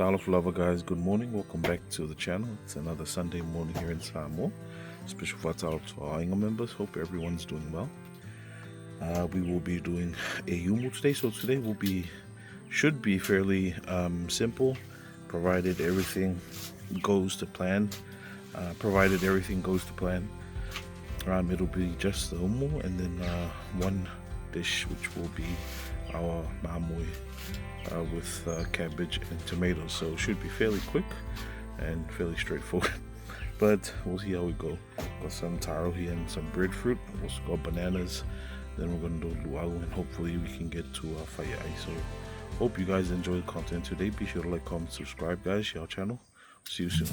Alof Lover guys, good morning. Welcome back to the channel. It's another Sunday morning here in Samoa. Special fatalo to our Inga members. Hope everyone's doing well. We will be doing a UMU today. So today should be fairly simple, provided everything goes to plan. It'll be just the UMU and then one dish which will be our mamoe with cabbage and tomatoes. So it should be fairly quick and fairly straightforward. But we'll see how we go. Got some taro here and some breadfruit. We've also got bananas. Then we're going to do LUAU and hopefully we can get to FAIAI. So hope you guys enjoy the content today. Be sure to like, comment, subscribe guys. Share our channel. See you soon.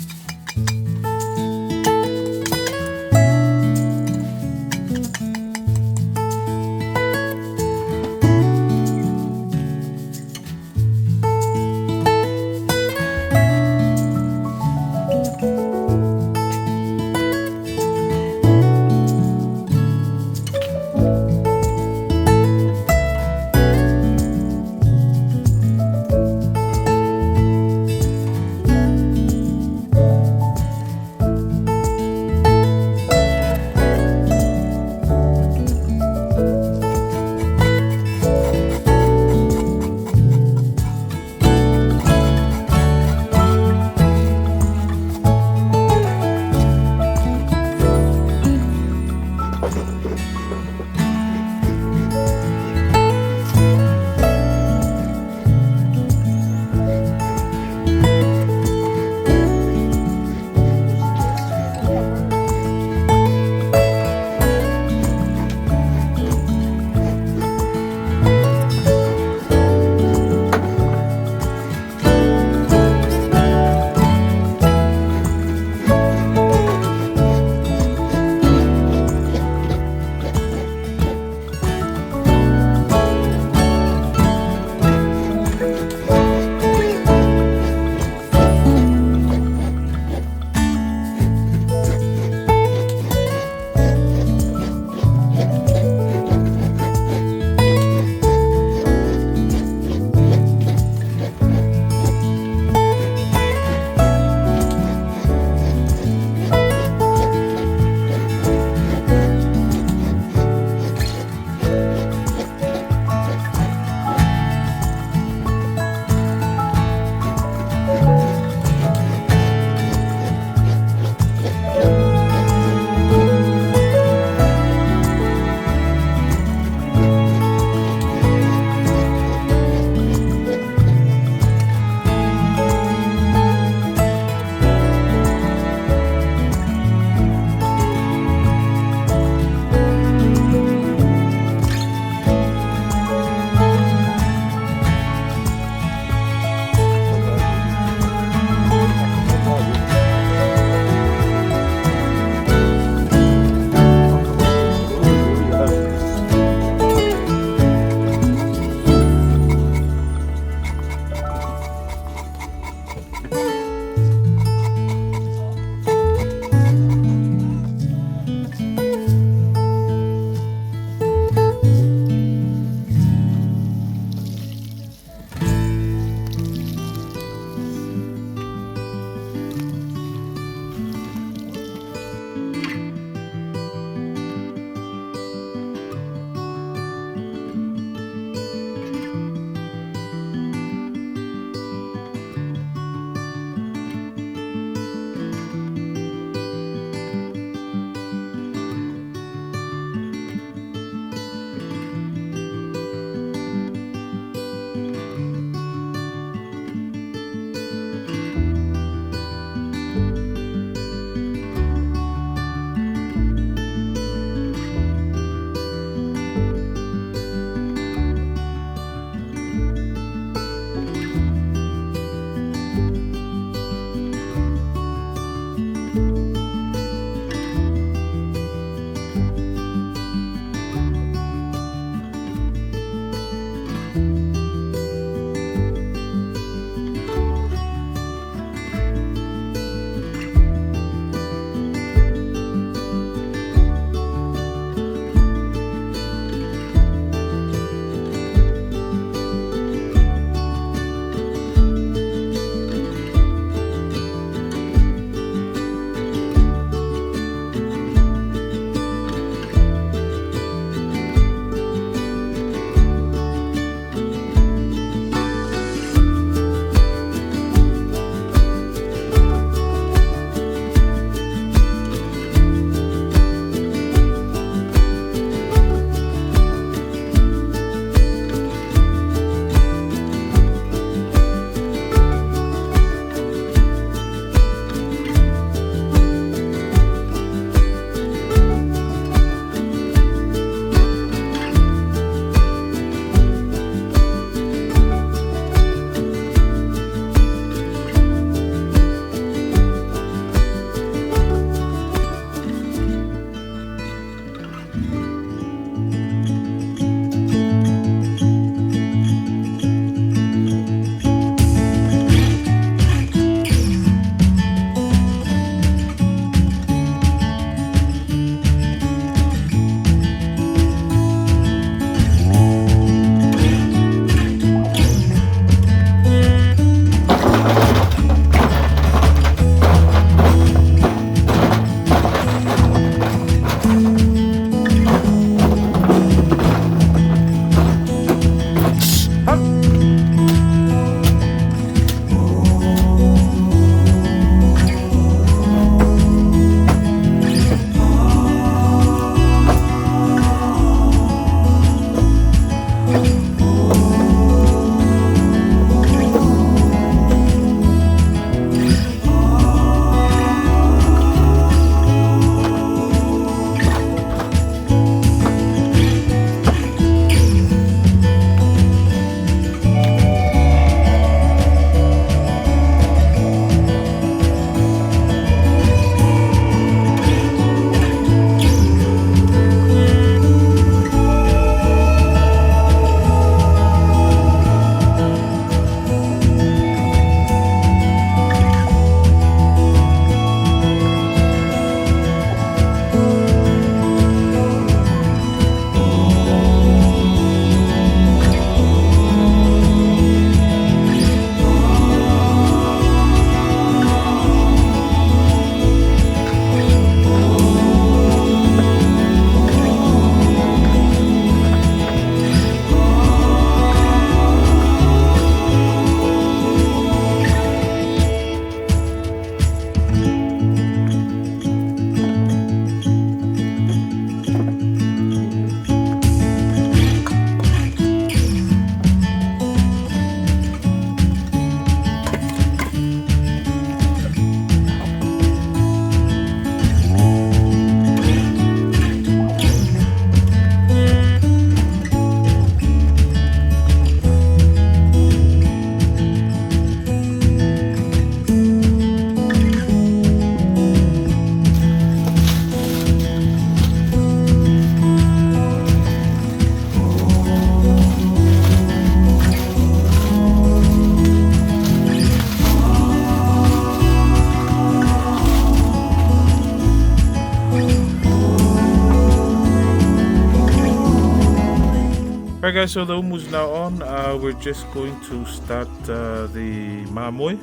guys, so the umu's now on. We're just going to start the mamoe.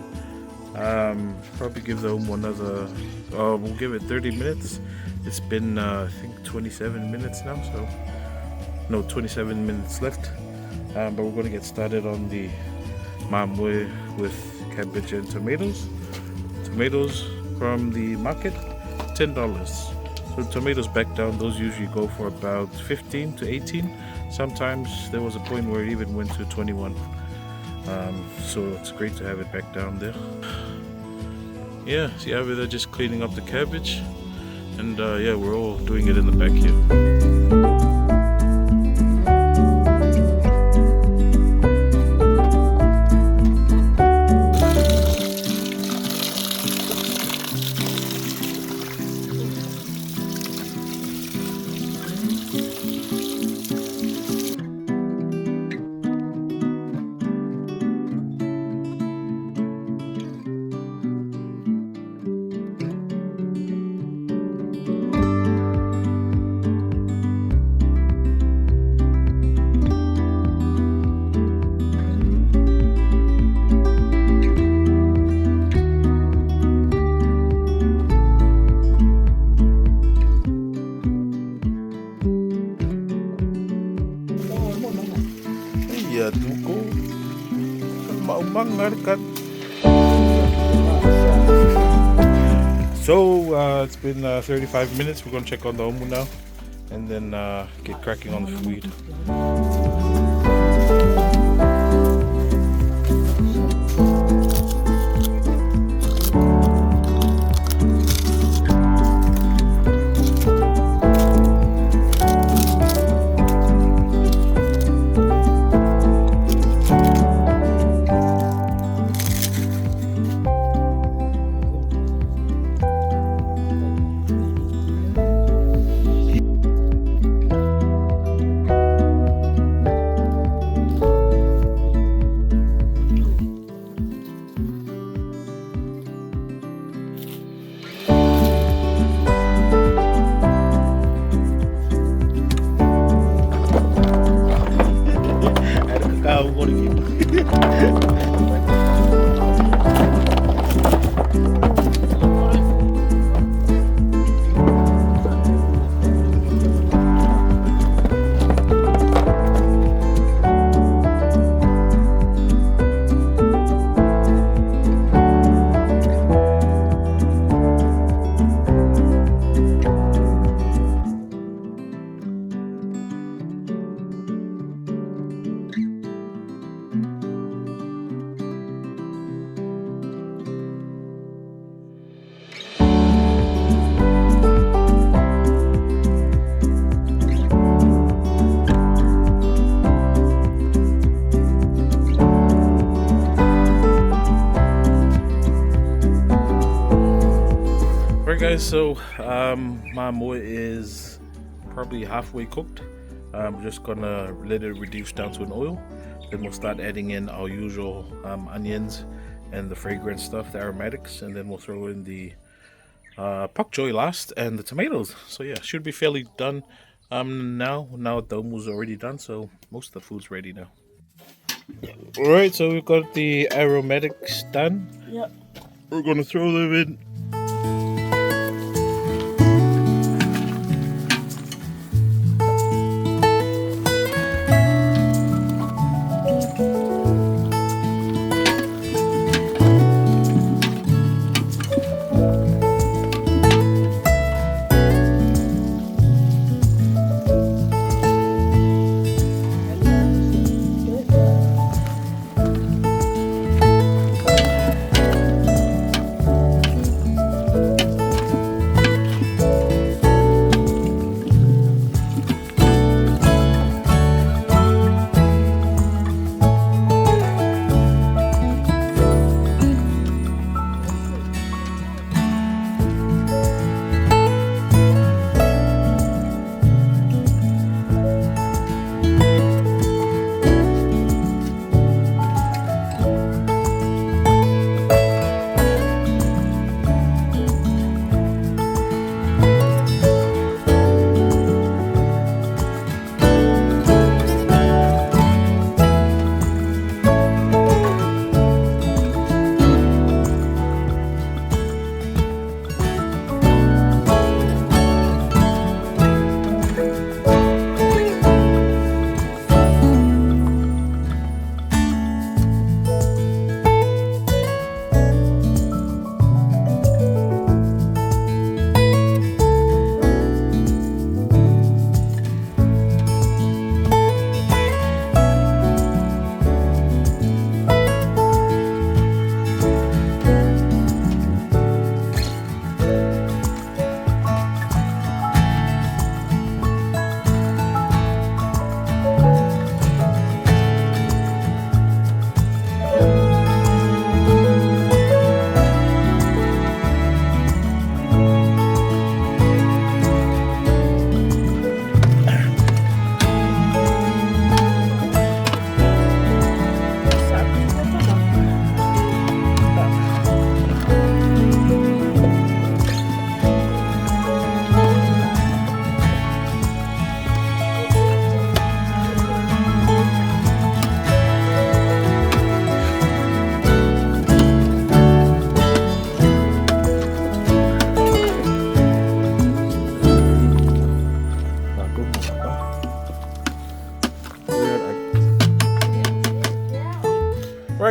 Probably give the umu another, we'll give it 30 minutes. It's been I think 27 minutes now, so no, 27 minutes left. But we're going to get started on the mamoe with cabbage and tomatoes. Tomatoes from the market, $10. So tomatoes back down, those usually go for about 15 to 18. Sometimes there was a point where it even went to 21. So it's great to have it back down there. Yeah, see how they're just cleaning up the cabbage. And yeah, we're all doing it in the back here. So it's been 35 minutes. We're going to check on the umu now and then get cracking on the food. Guys, so mamoe is probably halfway cooked. I'm just gonna let it reduce down to an oil, then we'll start adding in our usual onions and the fragrant stuff, the aromatics, and then we'll throw in the choi last and the tomatoes. So yeah, should be fairly done now the umu's already done, so most of the food's ready now. Alright, so we've got the aromatics done. Yep. We're gonna throw them in.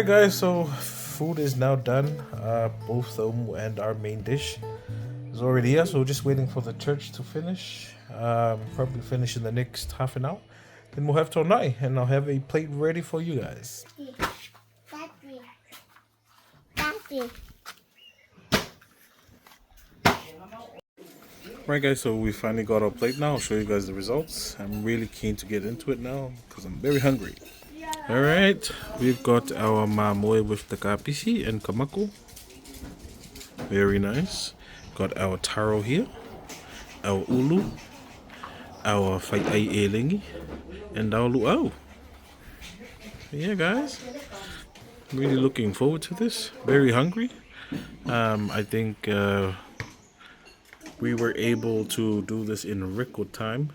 Alright guys, so food is now done. Both the umu and our main dish is already here, so we're just waiting for the church to finish. Probably finish in the next half an hour. Then we'll have tonai, and I'll have a plate ready for you guys. Right guys, so we finally got our plate now. I'll show you guys the results. I'm really keen to get into it now because I'm very hungry. Alright, we've got our mamoe with the kapisi and kamako. Very nice. Got our taro here, our ulu, our FAIAI ELEGI, and our LUAU. Yeah guys, really looking forward to this. Very hungry. I think we were able to do this in record time,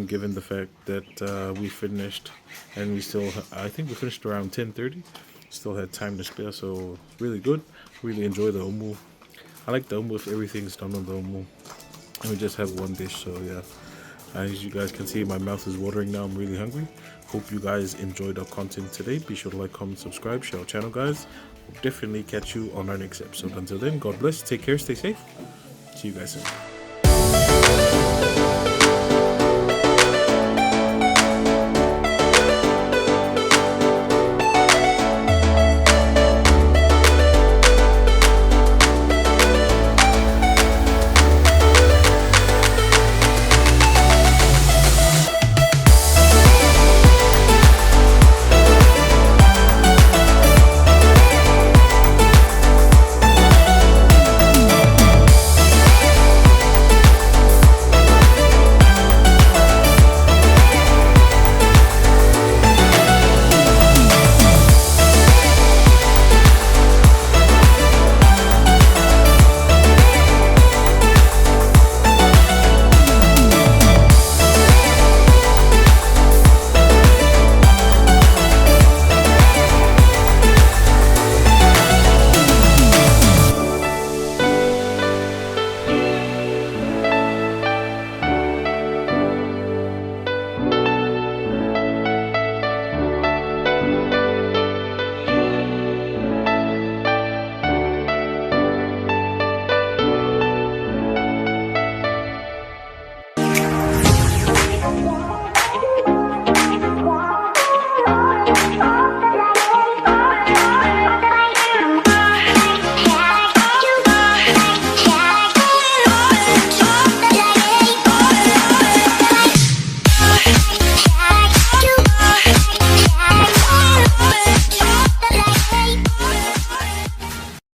given the fact that we finished, and we still, I think we finished around 10:30. Still had time to spare, so really good. Really enjoy the umu. I like the umu if everything's done on the umu. And we just have one dish, so yeah. As you guys can see, my mouth is watering now. I'm really hungry. Hope you guys enjoyed our content today. Be sure to like, comment, subscribe, share our channel, guys. We'll definitely catch you on our next episode. Until then, God bless, take care, stay safe. See you guys soon.